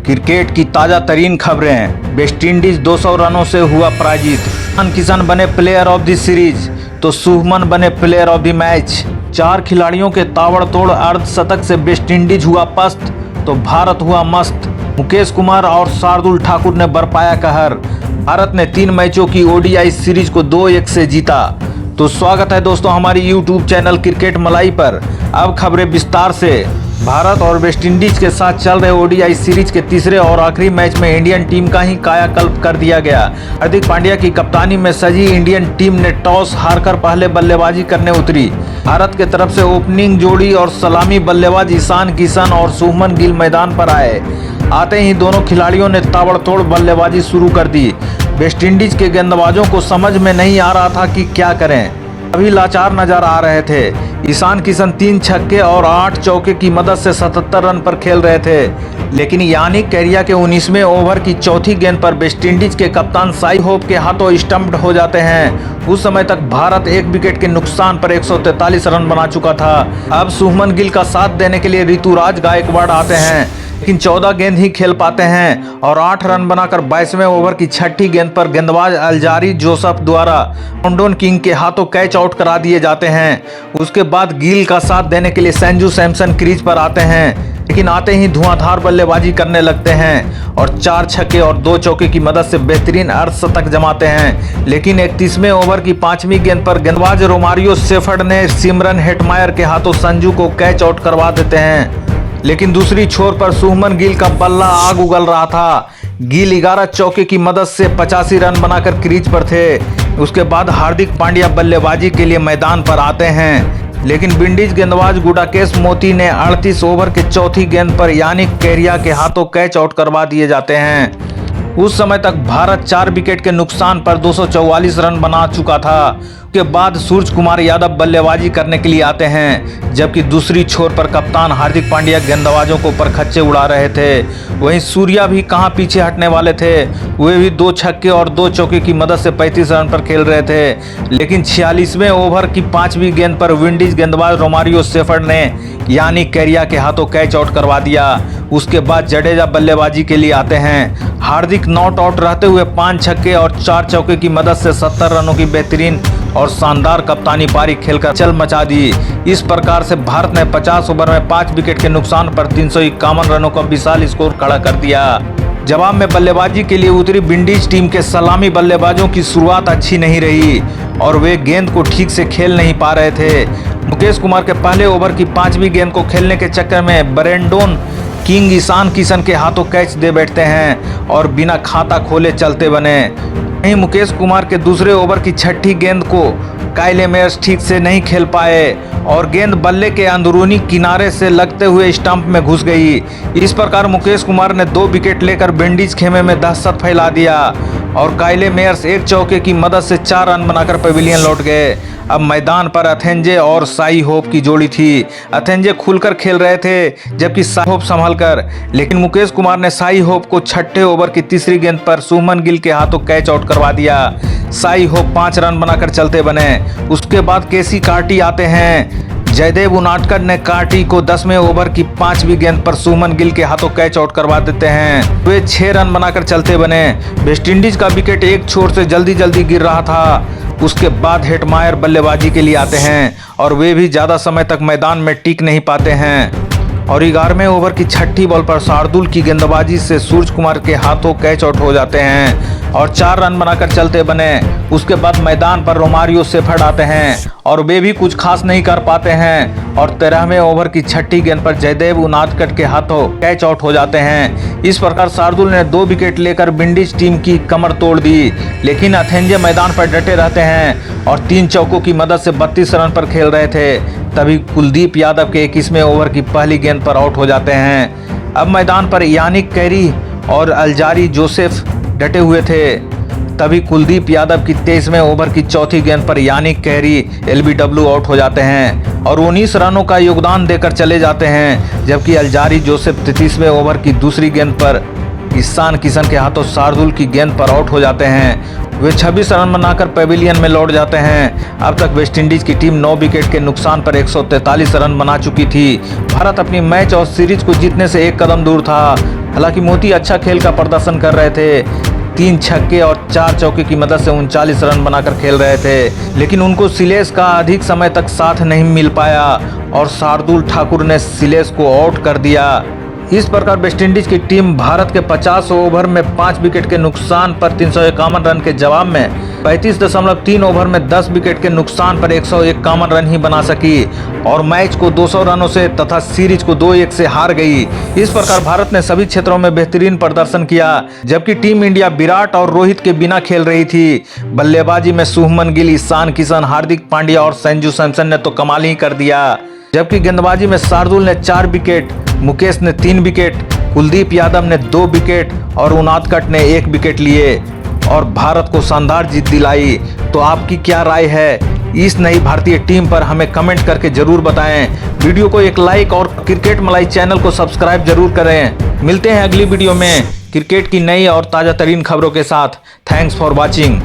Cricket की ताज़ा तरीन खबरें। वेस्टइंडीज 200 रनों से हुआ पराजित। ईशान किशन बने प्लेयर ऑफ द सीरीज तो शुभमन बने प्लेयर ऑफ द मैच। 4 खिलाड़ियों के ताबड़तोड़ अर्धशतक से वेस्टइंडीज हुआ पस्त तो भारत हुआ मस्त। मुकेश कुमार और शार्दुल ठाकुर ने बरपाया कहर। भारत ने 3 मैचों की ओडीआई सीरीज को 2-1 से जीता। तो स्वागत है दोस्तों हमारी यूट्यूब चैनल क्रिकेट मलाई पर। अब खबरें विस्तार से। भारत और वेस्टइंडीज के साथ चल रहे ओडीआई सीरीज के तीसरे और आखिरी मैच में इंडियन टीम का ही कायाकल्प कर दिया गया। हार्दिक पांड्या की कप्तानी में सजी इंडियन टीम ने टॉस हारकर पहले बल्लेबाजी करने उतरी। भारत की तरफ से ओपनिंग जोड़ी और सलामी बल्लेबाज ईशान किशन और शुभमन गिल मैदान पर आए। आते ही दोनों खिलाड़ियों ने ताबड़तोड़ बल्लेबाजी शुरू कर दी। वेस्टइंडीज के गेंदबाजों को समझ में नहीं आ रहा था कि क्या करें, अभी लाचार नजर आ रहे थे। ईशान किशन 3 छक्के और 8 चौके की मदद से 77 रन पर खेल रहे थे, लेकिन यानिक कैरिया के 19वें ओवर की चौथी गेंद पर वेस्टइंडीज के कप्तान साई होप के हाथों स्टंप्ड हो जाते हैं। उस समय तक भारत 1 विकेट के नुकसान पर 143 रन बना चुका था। अब शुभमन गिल का साथ देने के लिए ऋतुराज गायकवाड़ आते हैं, लेकिन 14 गेंद ही खेल पाते हैं और 8 रन बनाकर 22वें ओवर की छठी गेंद पर गेंदबाज अल्जारी जोसेफ द्वारा लॉन्डन किंग के हाथों कैच आउट करा दिए जाते हैं। उसके बाद गिल का साथ देने के लिए संजू सैमसन क्रीज पर आते हैं, लेकिन आते ही धुआंधार बल्लेबाजी करने लगते हैं और 4 छक्के और 2 चौके की मदद से बेहतरीन अर्धशतक जमाते हैं। लेकिन 31वें ओवर की 5वीं गेंद पर गेंदबाज रोमारियो शेफर्ड ने सिमरन हेटमायर के हाथों संजू को कैच आउट करवा देते हैं। लेकिन दूसरी छोर पर शुभमन गिल का बल्ला आग उगल रहा था। गिल 11 चौके की मदद से 85 रन बनाकर क्रीज पर थे। उसके बाद हार्दिक पांड्या बल्लेबाजी के लिए मैदान पर आते हैं, लेकिन विंडीज गेंदबाज गुडाकेश मोती ने 38 ओवर के चौथी गेंद पर यानिक कैरिया के हाथों कैच आउट करवा दिए जाते हैं। उस समय तक भारत 4 विकेट के नुकसान पर 244 रन बना चुका था। के बाद सूरज कुमार यादव बल्लेबाजी करने के लिए आते हैं, जबकि दूसरी छोर पर कप्तान हार्दिक पांड्या गेंदबाजों को परखच्चे उड़ा रहे थे। वहीं सूर्या भी कहां पीछे हटने वाले थे, वे भी 2 छक्के और 2 चौके की मदद से 35 रन पर खेल रहे थे। लेकिन 46वें ओवर की 5वीं गेंद पर विंडीज गेंदबाज रोमारियो शेफर्ड ने यानिक कैरिया के हाथों कैच आउट करवा दिया। उसके बाद जडेजा बल्लेबाजी के लिए आते हैं। हार्दिक नॉट आउट रहते हुए 5 छक्के और 4 चौके की मदद से 70 रनों की बेहतरीन और शानदार कप्तानी पारी खेलकर चल मचा दी। इस प्रकार से भारत ने 50 ओवर में 5 विकेट के नुकसान पर 351 रनों का विशाल स्कोर खड़ा कर दिया। जवाब में बल्लेबाजी के लिए उतरी विंडीज टीम के सलामी बल्लेबाजों की शुरुआत अच्छी नहीं रही और वे गेंद को ठीक से खेल नहीं पा रहे थे। मुकेश कुमार के पहले ओवर की 5वीं गेंद को खेलने के चक्कर में ब्रेंडन किंग ईशान किशन के हाथों कैच दे बैठते हैं और बिना खाता खोले चलते बने। वहीं मुकेश कुमार के दूसरे ओवर की छठी गेंद को काइले मेयर्स ठीक से नहीं खेल पाए और गेंद बल्ले के अंदरूनी किनारे से लगते हुए स्टंप में घुस गई। इस प्रकार मुकेश कुमार ने 2 विकेट लेकर विंडीज खेमे में दहशत फैला दिया और काइले मेयर्स 1 चौके की मदद से 4 रन बनाकर पवेलियन लौट गए। अब मैदान पर अथेंजे और साई होप की जोड़ी थी। अथेंजे खुलकर खेल रहे थे, जबकि साई होप संभलकर, लेकिन मुकेश कुमार ने साई होप को छठे ओवर की तीसरी गेंद पर शुभमन गिल के हाथों कैच आउट करवा दिया। साई होप 5 रन बनाकर चलते बने। उसके बाद केसी कार्टी आते हैं। जयदेव उनादकट ने कार्टी को 10वें ओवर की 5वीं गेंद पर शुभमन गिल के हाथों कैच आउट करवा देते हैं। वे 6 रन बनाकर चलते बने। वेस्टइंडीज का विकेट एक छोर से जल्दी जल्दी गिर रहा था। उसके बाद हेटमायर बल्लेबाजी के लिए आते हैं और वे भी ज़्यादा समय तक मैदान में टिक नहीं पाते हैं और 11वें ओवर की छठी बॉल पर शार्दुल की गेंदबाजी से सूरज कुमार के हाथों कैच आउट हो जाते हैं और 4 रन बनाकर चलते बने। उसके बाद मैदान पर रोमारियो शेफर्ड आते हैं और वे भी कुछ खास नहीं कर पाते हैं और 13वें ओवर की छठी गेंद पर जयदेव उनादकट के हाथों कैच आउट हो जाते हैं। इस प्रकार शार्दुल ने 2 विकेट लेकर विंडीज टीम की कमर तोड़ दी, लेकिन अथेंजे मैदान पर डटे रहते हैं और 3 चौकों की मदद से 32 रन पर खेल रहे थे। तभी कुलदीप यादव के 21वें ओवर की पहली गेंद पर आउट हो जाते हैं। अब मैदान पर यानिक कैरी और अल्जारी जोसेफ डटे हुए थे। तभी कुलदीप यादव की 23वें ओवर की चौथी गेंद पर यानिक कैरी एलबीडब्ल्यू आउट हो जाते हैं और 19 रनों का योगदान देकर चले जाते हैं, जबकि अल्जारी जोसेफ 33वें ओवर की दूसरी गेंद पर ईशान किशन के हाथों शार्दुल की गेंद पर आउट हो जाते हैं। वे 26 रन बनाकर पवेलियन में लौट जाते हैं। अब तक वेस्टइंडीज की टीम 9 विकेट के नुकसान पर 143 रन बना चुकी थी। भारत अपनी मैच और सीरीज को जीतने से एक कदम दूर था। हालांकि मोती अच्छा खेल का प्रदर्शन कर रहे थे, 3 छक्के और 4 चौके की मदद से 39 रन बनाकर खेल रहे थे, लेकिन उनको सिलेश का अधिक समय तक साथ नहीं मिल पाया और शार्दुल ठाकुर ने सिलेश को आउट कर दिया। इस प्रकार वेस्टइंडीज की टीम भारत के 50 ओवर में 5 विकेट के नुकसान पर 351 रन के जवाब में 35.3 ओवर में 10 विकेट के नुकसान पर 151 रन ही बना सकी और मैच को 200 रनों से तथा सीरीज को 2-1 से हार गई। इस प्रकार भारत ने सभी क्षेत्रों में बेहतरीन प्रदर्शन किया, जबकि टीम इंडिया विराट और रोहित के बिना खेल रही थी। बल्लेबाजी में शुभमन गिल, ईशान किशन, हार्दिक पांड्या और संजू सैमसन ने तो कमाल ही कर दिया, जबकि गेंदबाजी में शार्दुल ने 4 विकेट, मुकेश ने 3 विकेट, कुलदीप यादव ने 2 विकेट और उनादकट ने 1 विकेट लिए और भारत को शानदार जीत दिलाई। तो आपकी क्या राय है इस नई भारतीय टीम पर, हमें कमेंट करके जरूर बताएं। वीडियो को एक लाइक और क्रिकेट मलाई चैनल को सब्सक्राइब जरूर करें। मिलते हैं अगली वीडियो में क्रिकेट की नई और ताज़ा तरीन खबरों के साथ। Thanks for watching.